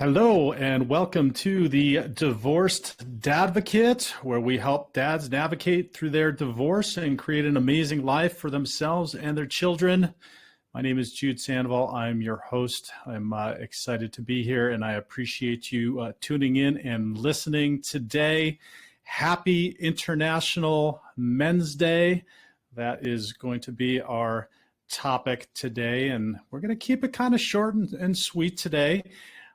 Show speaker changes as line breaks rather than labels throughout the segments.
Hello and welcome to the Divorced Dadvocate, where we help dads navigate through their divorce and create an amazing life for themselves and their children. My name is Jude. I'm your host. I'm excited to be here, and I appreciate you tuning in and listening today. Happy International Men's Day. That is going to be our topic today, and we're going to keep it kind of short and sweet today.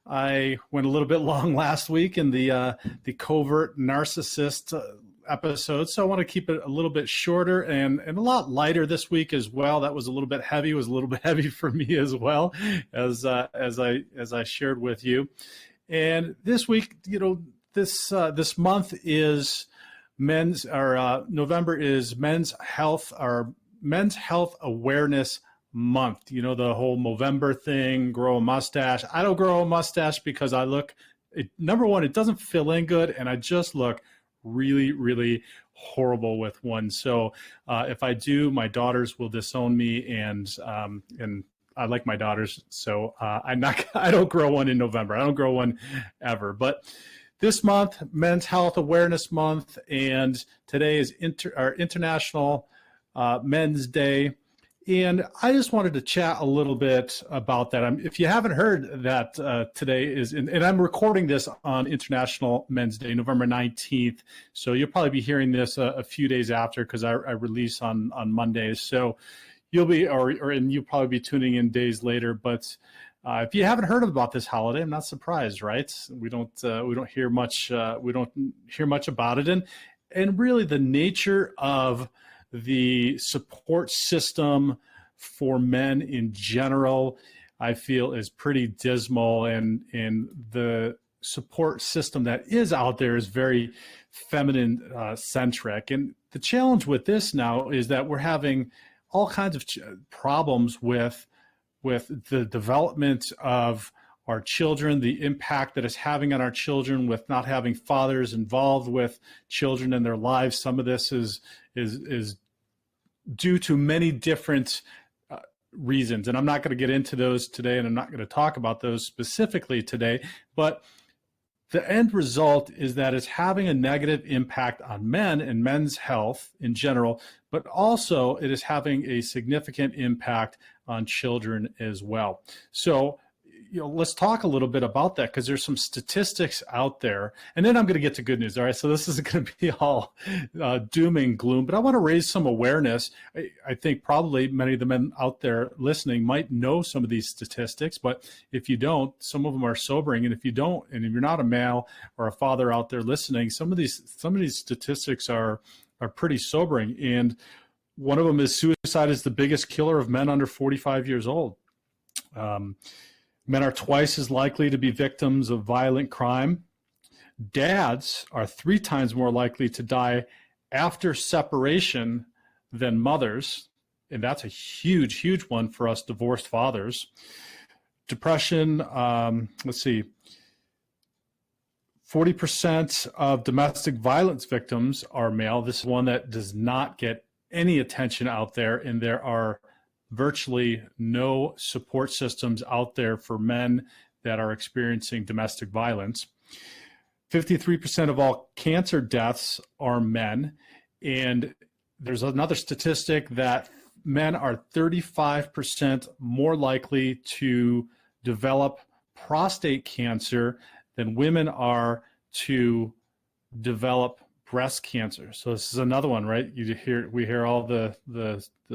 I went a little bit long last week in the covert narcissist episode, so I want to keep it a little bit shorter and a lot lighter this week as well. That was a little bit heavy. It was a little bit heavy for me as well, as I shared with you. And this week, this month is November is Men's Health Awareness Month. You know, the whole Movember thing, grow a mustache. I don't grow a mustache because number one, it doesn't fill in good, and I just look really, really horrible with one. So if I do, my daughters will disown me, and I like my daughters, so I don't grow one in November. I don't grow one ever. But this month, Men's Health Awareness Month, and today is our International Men's Day. And I just wanted to chat a little bit about that. If you haven't heard that today is, and I'm recording this on International Men's Day, November 19th. So you'll probably be hearing this a few days after because I release on Mondays. So you'll probably be tuning in days later. But if you haven't heard about this holiday, I'm not surprised, right? We don't hear much about it, and really the nature of the support system for men in general, I feel, is pretty dismal, and the support system that is out there is very feminine centric. And the challenge with this now is that we're having all kinds of problems with the development of our children, the impact that it's having on our children with not having fathers involved with children in their lives. Some of this is due to many different reasons. And I'm not going to get into those today, and I'm not going to talk about those specifically today, but the end result is that it's having a negative impact on men and men's health in general, but also it is having a significant impact on children as well. So, let's talk a little bit about that, because there's some statistics out there, and then I'm going to get to good news. All right. So this isn't going to be all doom and gloom, but I want to raise some awareness. I think probably many of the men out there listening might know some of these statistics, but if you don't, some of them are sobering. And if you don't, and if you're not a male or a father out there listening, some of these statistics are pretty sobering. And one of them is suicide is the biggest killer of men under 45 years old. Men are twice as likely to be victims of violent crime. Dads are 3 times more likely to die after separation than mothers. And that's a huge, huge one for us divorced fathers. Depression, 40% of domestic violence victims are male. This is one that does not get any attention out there, and there are virtually no support systems out there for men that are experiencing domestic violence. 53% of all cancer deaths are men. And there's another statistic that men are 35% more likely to develop prostate cancer than women are to develop breast cancer. So this is another one, right? We hear all the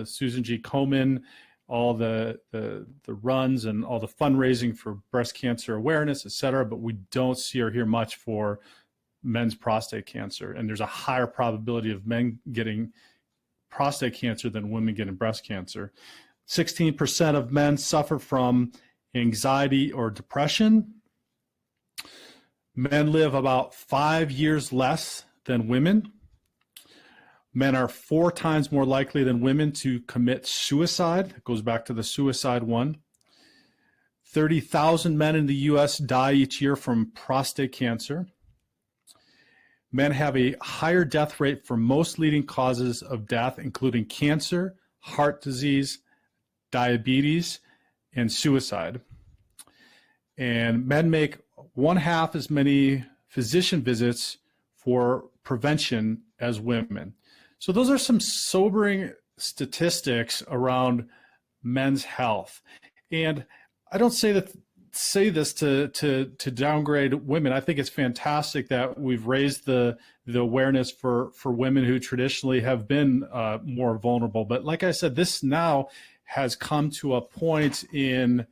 Susan G. Komen, all the runs and all the fundraising for breast cancer awareness, et cetera, but we don't see or hear much for men's prostate cancer. And there's a higher probability of men getting prostate cancer than women getting breast cancer. 16% of men suffer from anxiety or depression. Men live about 5 years less than women. Men are 4 times more likely than women to commit suicide. It goes back to the suicide one. 30,000 men in the U.S. die each year from prostate cancer. Men have a higher death rate for most leading causes of death, including cancer, heart disease, diabetes, and suicide. and men make 1/2 as many physician visits for prevention as women. So those are some sobering statistics around men's health. And I don't say this to downgrade women. I think it's fantastic that we've raised the awareness for women who traditionally have been more vulnerable. But like I said, this now has come to a point in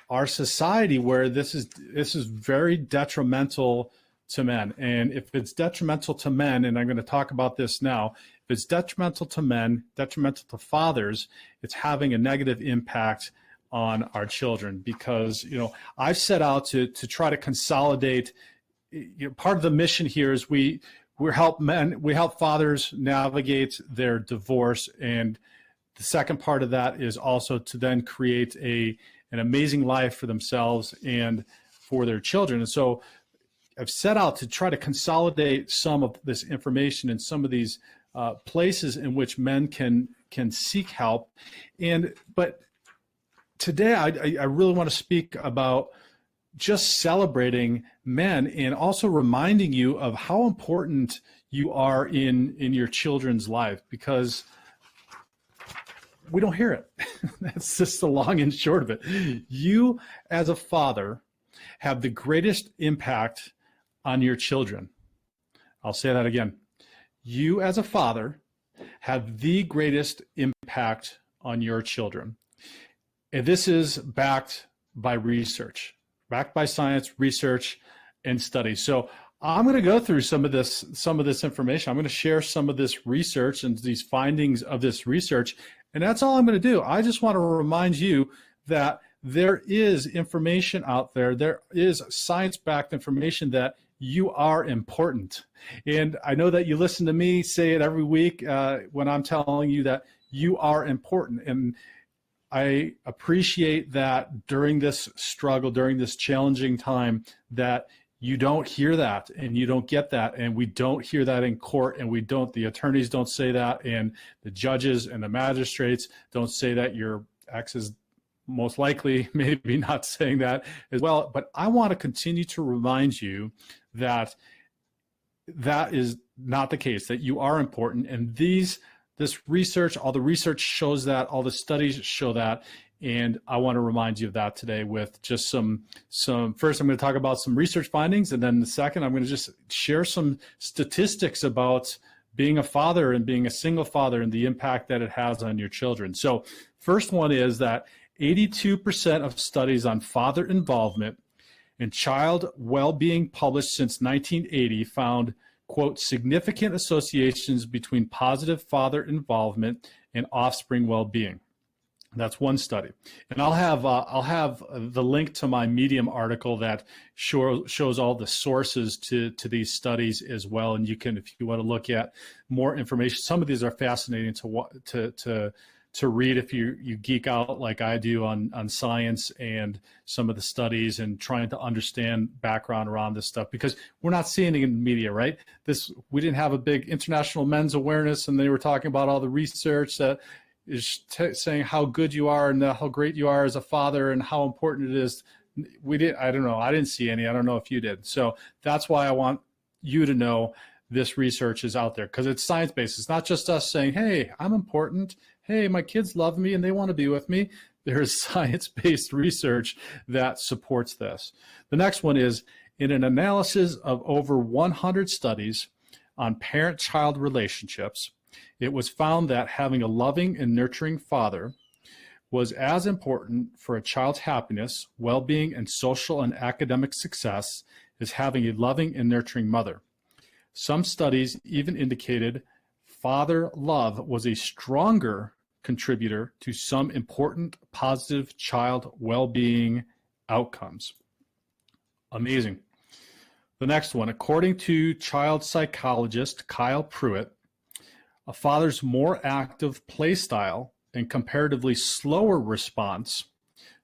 our society where this is very detrimental to men. And if it's detrimental to men, and I'm going to talk about this now, if it's detrimental to men, detrimental to fathers, it's having a negative impact on our children. Because, I've set out to try to consolidate. Part of the mission here is we help fathers navigate their divorce, and the second part of that is also to then create an amazing life for themselves and for their children. And so I've set out to try to consolidate some of this information in some of these places in which men can seek help. But today I really want to speak about just celebrating men and also reminding you of how important you are in your children's life, because we don't hear it. That's just the long and short of it. You as a father have the greatest impact on your children. I'll say that again. You as a father have the greatest impact on your children. And this is backed by research, backed by science, research, and studies. So I'm going to go through some of this information. I'm going to share some of this research and these findings of this research. And that's all I'm going to do. I just want to remind you that there is information out there. There is science-backed information that you are important. And I know that you listen to me say it every week when I'm telling you that you are important. And I appreciate that during this struggle, during this challenging time, that you don't hear that and you don't get that, and we don't hear that in court, and the attorneys don't say that, and the judges and the magistrates don't say that. Your ex is most likely maybe not saying that as well. But I want to continue to remind you that that is not the case, that you are important. And this research, all the research shows that, all the studies show that. And I want to remind you of that today with just some first, I'm going to talk about some research findings. And then the second, I'm going to just share some statistics about being a father and being a single father and the impact that it has on your children. So first one is that 82% of studies on father involvement in child well-being published since 1980 found, quote, significant associations between positive father involvement and offspring well-being. That's one study. And I'll have the link to my Medium article that shows all the sources to these studies as well. And you can, if you want to look at more information, some of these are fascinating to read if you geek out like I do on science and some of the studies and trying to understand background around this stuff, because we're not seeing it in the media, right? We didn't have a big international men's awareness, and they were talking about all the research that is saying how good you are and how great you are as a father and how important it is. I don't know. I didn't see any. I don't know if you did. So that's why I want you to know this research is out there, because it's science-based. It's not just us saying, hey, I'm important. Hey, my kids love me and they want to be with me. There is science-based research that supports this. The next one is, in an analysis of over 100 studies on parent-child relationships, it was found that having a loving and nurturing father was as important for a child's happiness, well-being, and social and academic success as having a loving and nurturing mother. Some studies even indicated father love was a stronger contributor to some important positive child well-being outcomes. Amazing. The next one, according to child psychologist Kyle Pruitt, a father's more active play style and comparatively slower response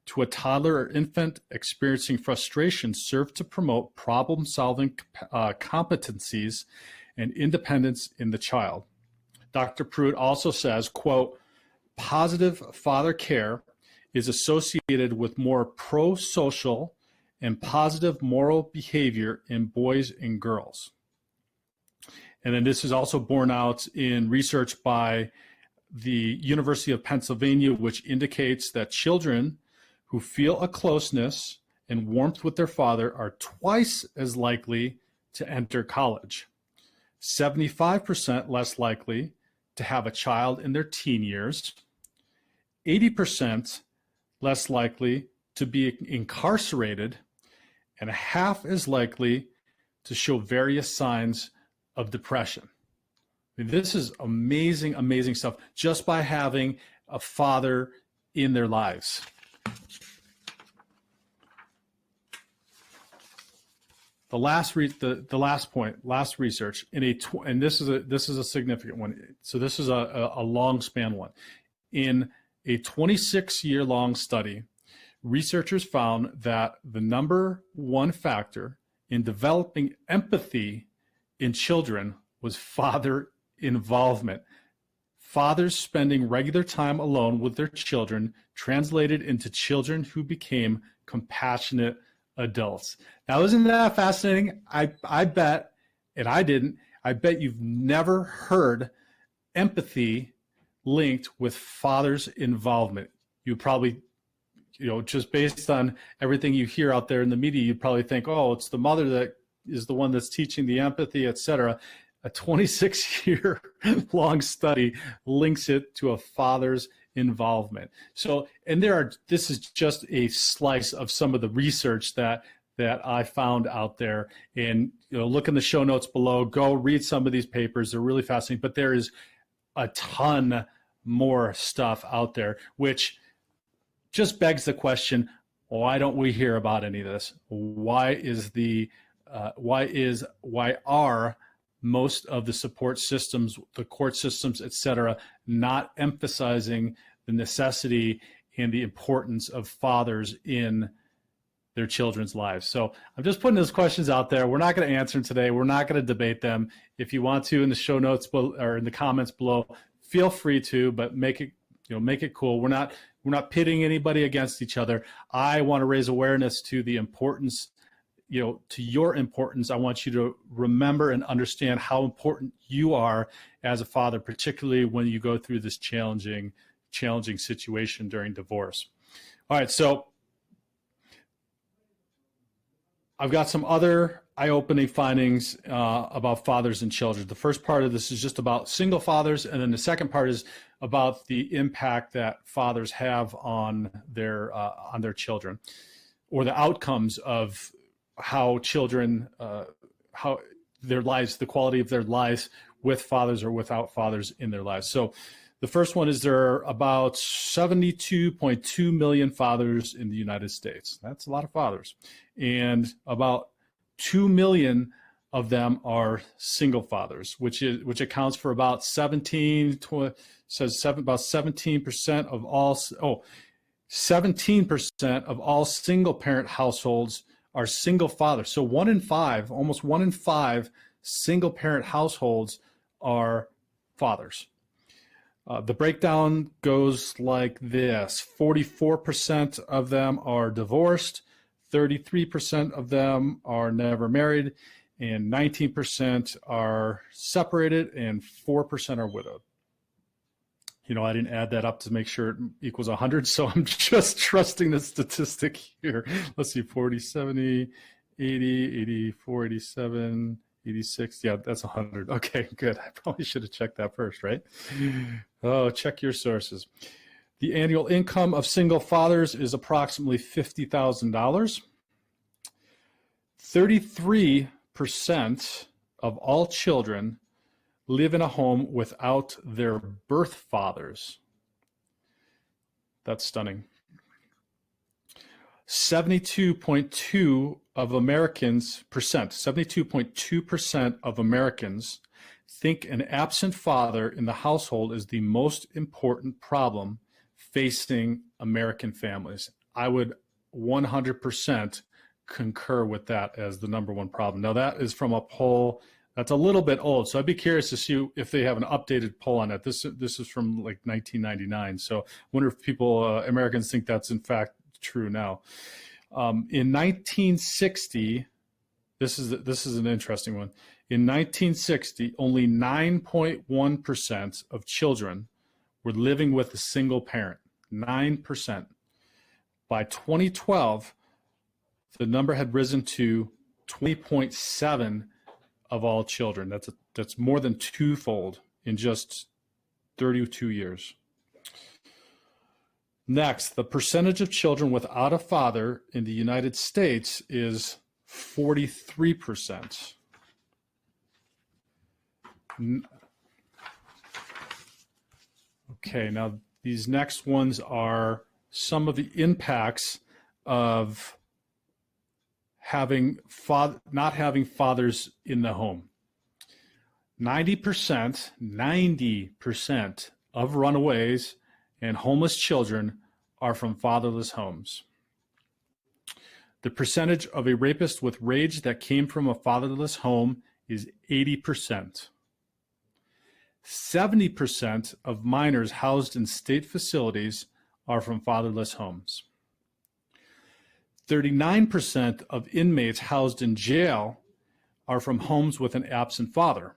to a toddler or infant experiencing frustration serve to promote problem-solving competencies and independence in the child. Dr. Pruitt also says, quote, positive father care is associated with more pro-social and positive moral behavior in boys and girls. And then this is also borne out in research by the University of Pennsylvania, which indicates that children who feel a closeness and warmth with their father are twice as likely to enter college, 75% less likely to have a child in their teen years, 80% less likely to be incarcerated, and half as likely to show various signs of depression. I mean, this is amazing, amazing stuff just by having a father in their lives. The last point, last research and this is a significant one. So this is a long span one. In a 26-year-long study, researchers found that the number one factor in developing empathy in children was father involvement. Fathers spending regular time alone with their children translated into children who became compassionate adults. Now, isn't that fascinating? I bet, and I bet you've never heard empathy linked with father's involvement. You probably, just based on everything you hear out there in the media, you'd probably think, oh, it's the mother that is the one that's teaching the empathy, etc. A 26-year-long study links it to a father's involvement. So, and this is just a slice of some of the research that I found out there. And look in the show notes below. Go read some of these papers. They're really fascinating. But there is a ton more stuff out there, which just begs the question: why don't we hear about any of this? Why are most of the support systems, the court systems, et cetera, not emphasizing the necessity and the importance of fathers in their children's lives? So I'm just putting those questions out there. We're not going to answer them today. We're not going to debate them. If you want to, in the show notes or in the comments below, feel free to, but make it cool. We're not pitting anybody against each other. I want to raise awareness to the importance, to your importance. I want you to remember and understand how important you are as a father, particularly when you go through this challenging situation during divorce. All right, so I've got some other eye-opening findings about fathers and children. The first part of this is just about single fathers, and then the second part is about the impact that fathers have on their children, or the outcomes of how children, how their lives, the quality of their lives with fathers or without fathers in their lives. So the first one is there are about 72.2 million fathers in the United States. That's a lot of fathers. And about 2 million of them are single fathers, which accounts for about 17% of all 17% of all single parent households are single fathers. So almost one in five single parent households are fathers. The breakdown goes like this: 44% of them are divorced, 33% of them are never married, and 19% are separated, and 4% are widowed. I didn't add that up to make sure it equals 100, so I'm just trusting the statistic here. Let's see, 40, 70, 80, 84, 87, 86. Yeah, that's 100. Okay, good. I probably should have checked that first, right? Oh, check your sources. The annual income of single fathers is approximately $50,000. 33% of all children live in a home without their birth fathers. That's stunning. 72.2% of Americans think an absent father in the household is the most important problem facing American families. I would 100% concur with that as the number one problem. Now, that is from a poll That's a little bit old. So I'd be curious to see if they have an updated poll on that. This is from like 1999. So I wonder if Americans think that's in fact true now. In 1960, this is an interesting one. In 1960, only 9.1% of children were living with a single parent. 9%. By 2012, the number had risen to 20.7 of all children. That's more than twofold in just 32 years. Next, the percentage of children without a father in the United States is 43%. Okay, now these next ones are some of the impacts of not having fathers in the home. 90% of runaways and homeless children are from fatherless homes. The percentage of a rapist with rage that came from a fatherless home is 80%. 70% of minors housed in state facilities are from fatherless homes. 39% of inmates housed in jail are from homes with an absent father.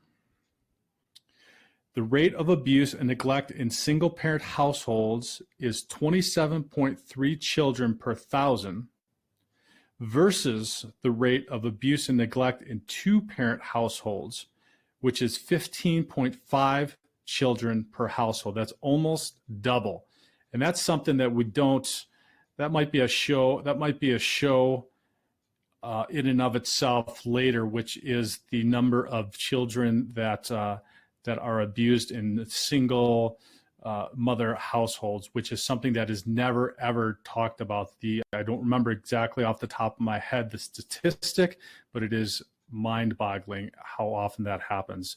The rate of abuse and neglect in single-parent households is 27.3 children per thousand versus the rate of abuse and neglect in two-parent households, which is 15.5 children per household. That's almost double. And that's something that that might be a show in and of itself later, which is the number of children that are abused in single mother households, which is something that is never ever talked about. I don't remember exactly off the top of my head the statistic, but it is mind-boggling how often that happens.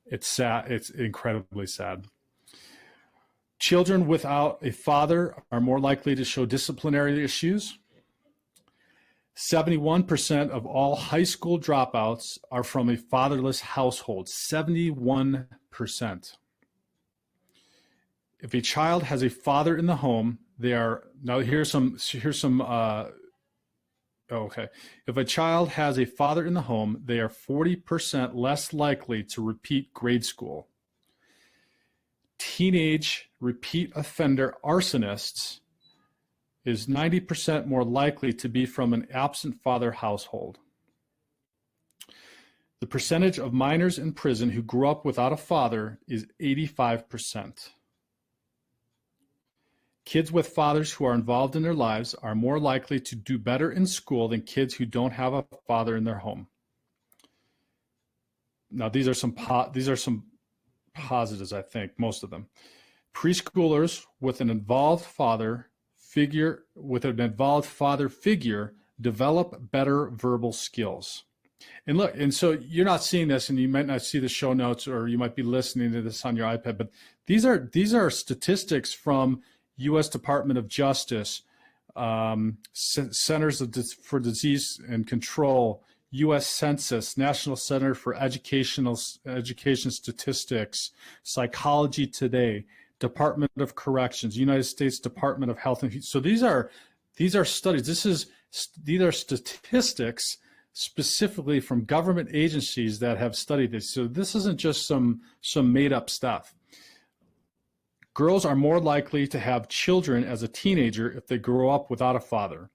It's sad. It's incredibly sad. Children without a father are more likely to show disciplinary issues. 71% of all high school dropouts are from a fatherless household. 71%. If a child has a father in the home, If a child has a father in the home, they are 40% less likely to repeat grade school. Teenage repeat offender arsonists is 90% more likely to be from an absent father household. The percentage of minors in prison who grew up without a father is 85%. Kids with fathers who are involved in their lives are more likely to do better in school than kids who don't have a father in their home. Now, these are some positives, I think, most of them. Preschoolers with an involved father figure develop better verbal skills. And look, and so you're not seeing this, and you might not see the show notes, or you might be listening to this on your iPad, but these are statistics from U.S. Department of Justice, Centers for Disease and Control, U.S. Census, National Center for Education Statistics, Psychology Today, Department of Corrections, United States Department of Health and Human. So these are studies. These are statistics specifically from government agencies that have studied this. So this isn't just some made up stuff. Girls are more likely to have children as a teenager if they grow up without a father.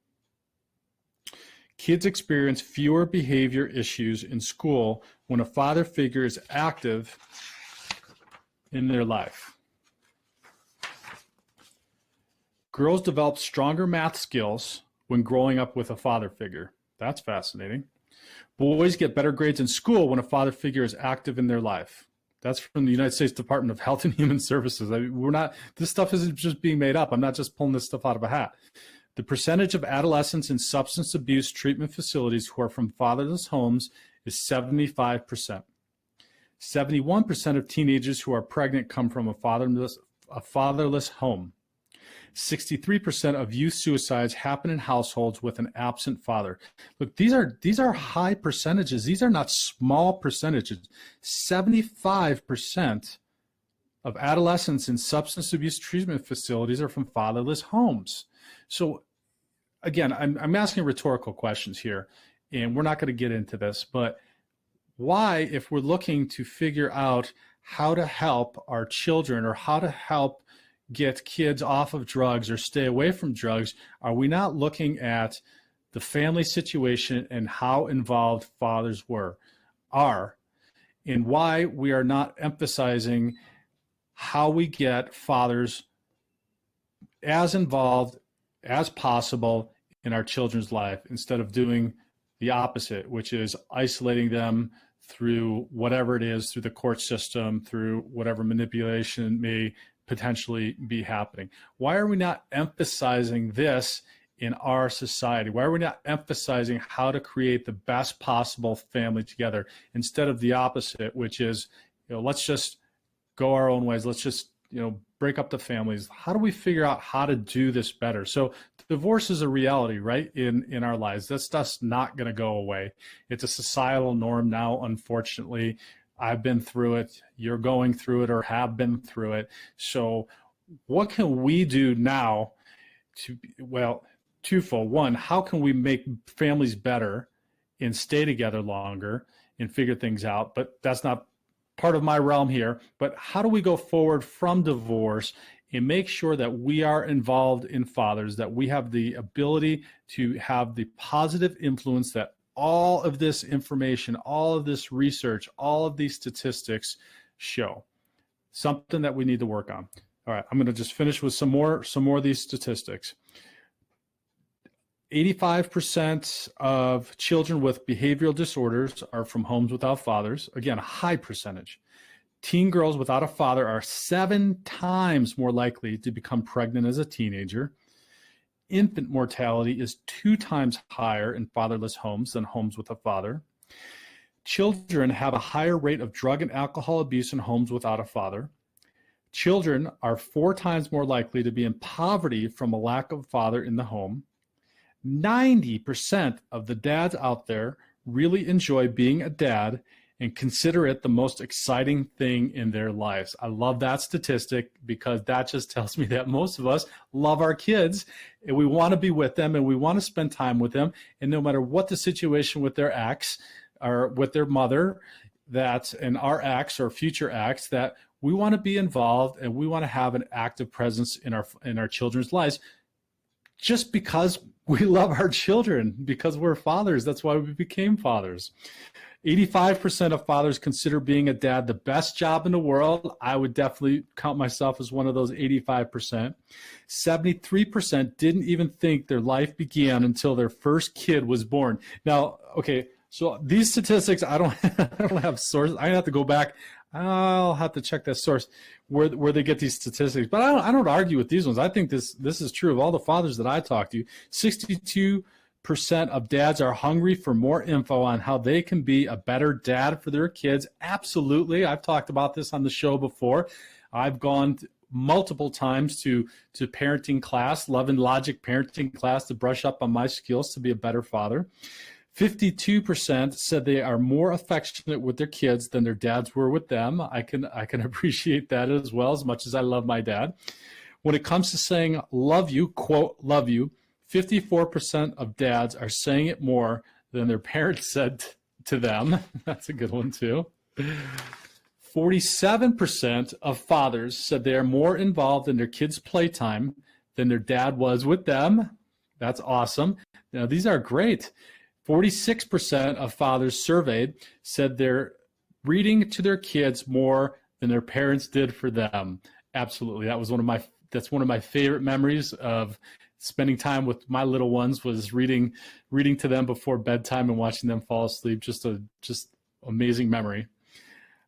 Kids experience fewer behavior issues in school when a father figure is active in their life. Girls develop stronger math skills when growing up with a father figure. That's fascinating. Boys get better grades in school when a father figure is active in their life. That's from the United States Department of Health and Human Services. This stuff isn't just being made up. I'm not just pulling this stuff out of a hat. The percentage of adolescents in substance abuse treatment facilities who are from fatherless homes is 75%. 71% of teenagers who are pregnant come from a fatherless home. 63% of youth suicides happen in households with an absent father. Look, these are high percentages. These are not small percentages. 75% of adolescents in substance abuse treatment facilities are from fatherless homes. So again, I'm asking rhetorical questions here, and we're not going to get into this, but why, if we're looking to figure out how to help our children or how to help get kids off of drugs or stay away from drugs, are we not looking at the family situation and how involved fathers are, and why we are not emphasizing how we get fathers as involved as possible in our children's life, instead of doing the opposite, which is isolating them through whatever it is, through the court system, through whatever manipulation may potentially be happening. Why are we not emphasizing this in our society? Why are we not emphasizing how to create the best possible family together, instead of the opposite, which is, let's just go our own ways. Let's just, break up the families. How do we figure out how to do this better? So divorce is a reality, right, in our lives. That's just not going to go away. It's a societal norm now, unfortunately. I've been through it. You're going through it or have been through it. So what can we do now twofold. One, how can we make families better and stay together longer and figure things out? But that's not part of my realm here. But how do we go forward from divorce and make sure that we are involved in fathers, that we have the ability to have the positive influence that all of this information, all of this research, all of these statistics show? Something that we need to work on. All right, I'm going to just finish with some more of these statistics. 85% of children with behavioral disorders are from homes without fathers. Again, a high percentage. Teen girls without a father are 7 times more likely to become pregnant as a teenager. Infant mortality is 2 times higher in fatherless homes than homes with a father. Children have a higher rate of drug and alcohol abuse in homes without a father. Children are 4 times more likely to be in poverty from a lack of a father in the home. 90% of the dads out there really enjoy being a dad and consider it the most exciting thing in their lives. I love that statistic, because that just tells me that most of us love our kids and we want to be with them and we want to spend time with them. And no matter what the situation with their ex or with their mother, and our ex or future ex, that we want to be involved and we want to have an active presence in our children's lives, just because we love our children, because we're fathers. That's why we became fathers. 85% of fathers consider being a dad the best job in the world. I would definitely count myself as one of those 85%. 73% didn't even think their life began until their first kid was born. Now, okay, so these statistics, I don't have sources. I have to go back. I'll have to check that source where they get these statistics. But I don't argue with these ones. I think this is true of all the fathers that I talk to. 62% of dads are hungry for more info on how they can be a better dad for their kids. Absolutely. I've talked about this on the show before. I've gone multiple times to parenting class, Love and Logic parenting class, to brush up on my skills to be a better father. 52% said they are more affectionate with their kids than their dads were with them. I can appreciate that as well, as much as I love my dad. When it comes to saying love you, quote, love you, 54% of dads are saying it more than their parents said to them. That's a good one too. 47% of fathers said they are more involved in their kids' playtime than their dad was with them. That's awesome. Now, these are great. 46% of fathers surveyed said they're reading to their kids more than their parents did for them. Absolutely. That's one of my favorite memories of spending time with my little ones, was reading to them before bedtime and watching them fall asleep. Just amazing memory.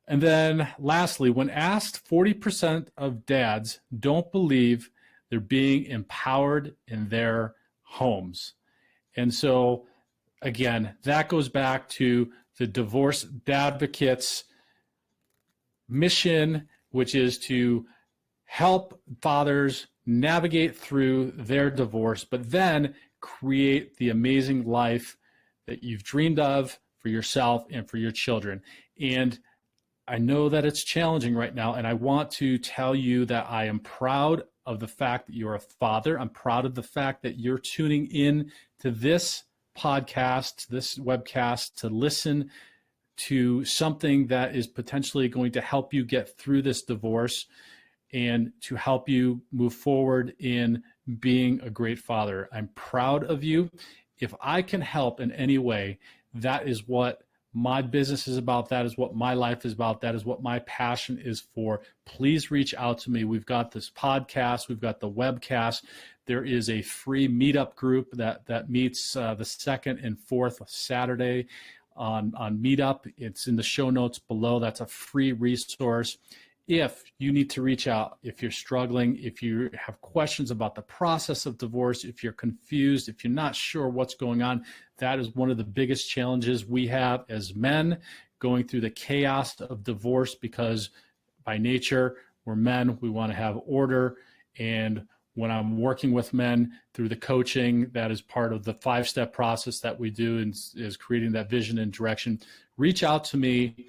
And then lastly, when asked, 40% of dads don't believe they're being empowered in their homes. And so, again, that goes back to the Divorce Dadvocates mission, which is to help fathers navigate through their divorce, but then create the amazing life that you've dreamed of for yourself and for your children. And I know that it's challenging right now, and I want to tell you that I am proud of the fact that you're a father. I'm proud of the fact that you're tuning in to this podcast, this webcast, to listen to something that is potentially going to help you get through this divorce and to help you move forward in being a great father. I'm proud of you. If I can help in any way, that is what my business is about. That is what my life is about. That is what my passion is for. Please reach out to me. We've got this podcast. We've got the webcast. There is a free meetup group that meets the second and fourth Saturday on Meetup. It's in the show notes below. That's a free resource. If you need to reach out, if you're struggling, if you have questions about the process of divorce, if you're confused, if you're not sure what's going on, that is one of the biggest challenges we have as men, going through the chaos of divorce, because by nature, we're men, we want to have order. And when I'm working with men through the coaching, that is part of the 5-step process that we do, and is creating that vision and direction. Reach out to me.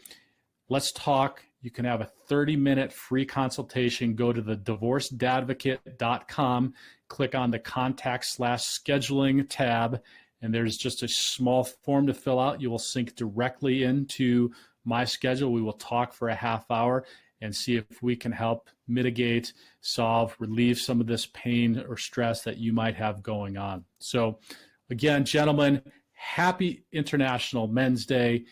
Let's talk. You can have a 30-minute free consultation. Go to the divorcedadvocate.com, click on the contact/scheduling tab, and there's just a small form to fill out. You will sync directly into my schedule. We will talk for a half hour and see if we can help mitigate, solve, relieve some of this pain or stress that you might have going on. So again, gentlemen, happy International Men's Day.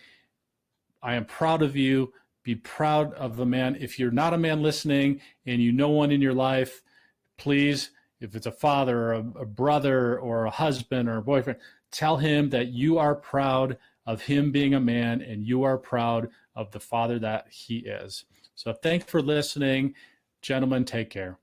I am proud of you. Be proud of the man. If you're not a man listening and you know one in your life, please, if it's a father or a brother or a husband or a boyfriend, tell him that you are proud of him being a man and you are proud of the father that he is. So thanks for listening. Gentlemen, take care.